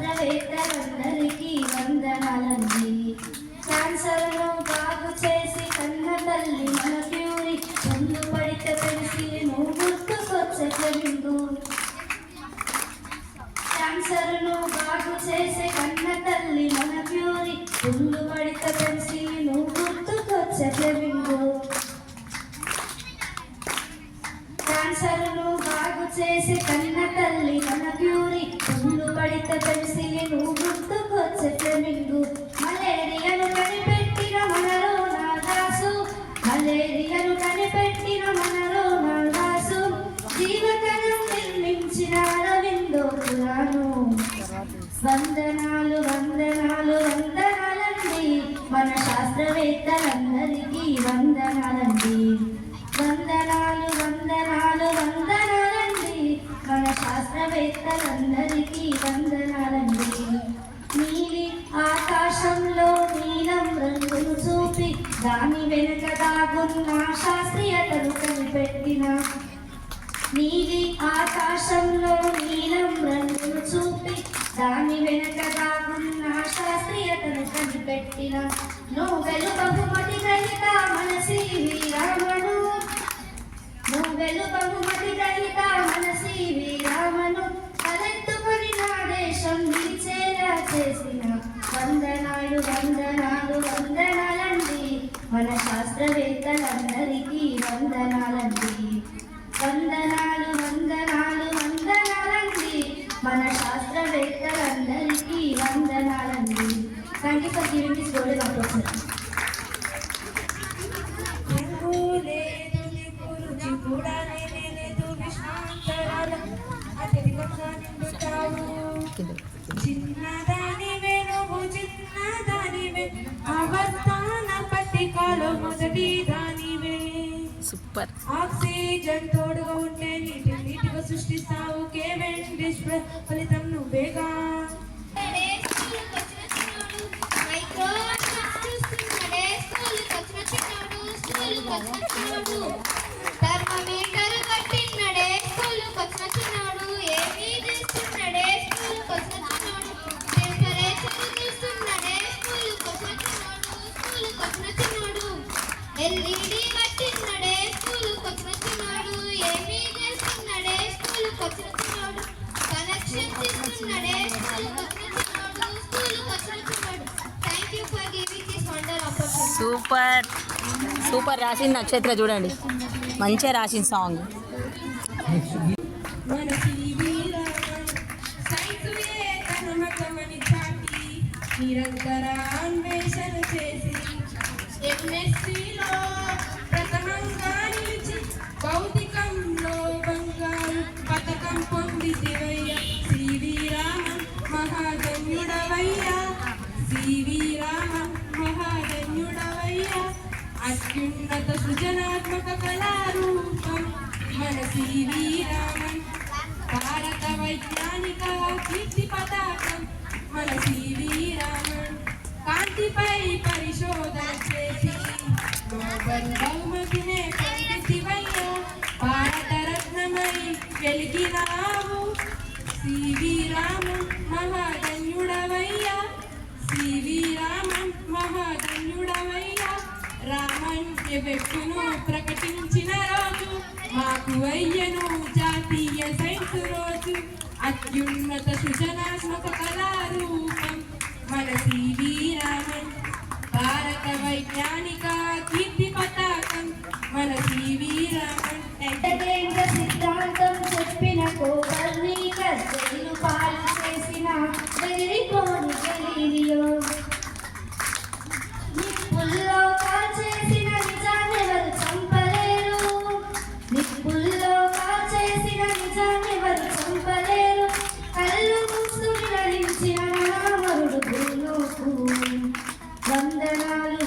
శాస్త్రవేత్తలందరికీ వందనాలండి. క్యాన్సర్ను బాగు చేసి కన్న తల్లి మన క్యూరి, ముందు పడితే పెన్సిల్ను గుర్తుకొచ్చే ఫ్లెమింగో. క్యాన్సర్ను బాగు చేసే కన్న తల్లి మన క్యూరి, ముందు పడితే పెన్సిల్ను గుర్తుకొచ్చే ఫ్లెమింగో. క్యాన్సర్ను బాగు చేసే కన్న తల్లి మన క్యూరి, ముందు పడితే పెన్సిల్ను గుర్తుకొచ్చే ఫ్లెమింగో. మలేరియాను కనిపెట్టిన మన రోనాల్డాసు, మలేరియాను కనిపెట్టిన మన రోనాల్డాసు, జీవకణం నిర్మించిన అరవిందో పురాణు. వందనాలు వందనాలు వందనాలండి, మన శాస్త్రవేత్తలందరికీ వందనాలండి. వందనాలు వందనాలు వందనాలండి, మన శాస్త్రవేత్తలందరికీ వందనాలండి. నీలి ఆకాశంలో నీలం రంగును చూపి దాని వెనుక దాగున్న శాస్త్రీయతను కనిపెట్టిన, నీలి ఆకాశంలో నీలం రంగును చూపి దాని వెనుక దాగున్న శాస్త్రీయతను కనిపెట్టిన, నోబెల్ బహుమతి గ్రహీత మన సివి రామను, నోబెల్ బహుమతి గ్రహీత మన సివి రామను, తలెత్తుకొని నా దేశం నిలిచేలా చేసిన. వందనాలు వందనాలు వందనాలండి, మన శాస్త్రవేత్తలందరికీ వందనాలండి. వందనాలు వందనాలు వందనాలండి, మన శాస్త్రవేత్తలందరికీ వందనాలండి. Thank you for giving this golden opportunity. చిన్నదానివే నువ్వు చిన్నదానివే, అవస్థాన పట్టికలో మొదటి దానివే. సూపర్. ఆక్సిజన్ తోడుగా ఉంటే నీటిగా సృష్టిస్తావు. కేవెండిష్ ఫలితం నువ్వేగా. థర్మోమీటర్ కట్టినడే స్కూలుకు వచ్చినాడు, ఏమీ చేస్తున్నాడే స్కూలుకు వచ్చినాడు, టెంపరేచర్ చూస్తున్నాడే స్కూలుకు వచ్చినాడు, ఎల్ఈడి కట్టినడే స్కూలుకు వచ్చినాడు, ఏమీ చేస్తున్నాడే స్కూలుకు వచ్చినాడు, కనెక్షన్ తీసుకున్నాడే స్కూలుకు వచ్చినాడు. Thank you for giving this wonder opportunity. Super super రాసింది నక్షత్ర, చూడండి మంచిగా రాసిన సాంగ్. నిరంతర అన్వేషణ చేసి ఎంఎస్సీలో ప్రథమంగా నిలిచి భౌతికంలో బంగారు పథకం పొందితివయ్య. సివి రామన్ మహాధన్యుడవయ్య, సివి రామన్ మహాధన్యుడవయ్య. అత్యున్నత సృజనాత్మక కళారూపం మన సివి రామన్. భారత వైజ్ఞానిక కీర్తి పతాకం మన సివి రామన్. కాంతిపై పరిశోధన చేసి నోబెల్ బహుమతినే పొందితివయ్య. భారతరత్నమై వెలిగినావు సివి రామన్ మహాధన్యుడవయ్య, సివి రామన్ మహాధన్యుడవయ్య. రామన్య వ్యక్తును ప్రకటించిన రోజు మాకు అయ్యను జాతీయ సైన్స్ రోజు. అత్యున్నత సృజనాత్మక కళారూపం మన సివి రామన్. భారత వైజ్ఞానిక కీర్తి పతాకం మన సివి రామన్. కేంద్ర సిద్ధాంతం చెప్పిన కోపర్నికస్, జైలు పాలు చేసిన వెలిపోని గెలీలియో, నిప్పుల్లో కాల్చేసిన నిజాన్నెవరు చంపలేరు, నిప్పుల్లో కాల్చేసిన నిజాన్నెవరు చంపలేరు. కళ్ళు మూసుకుని నలించిన నామరుడు భూలోకు. వందనాలు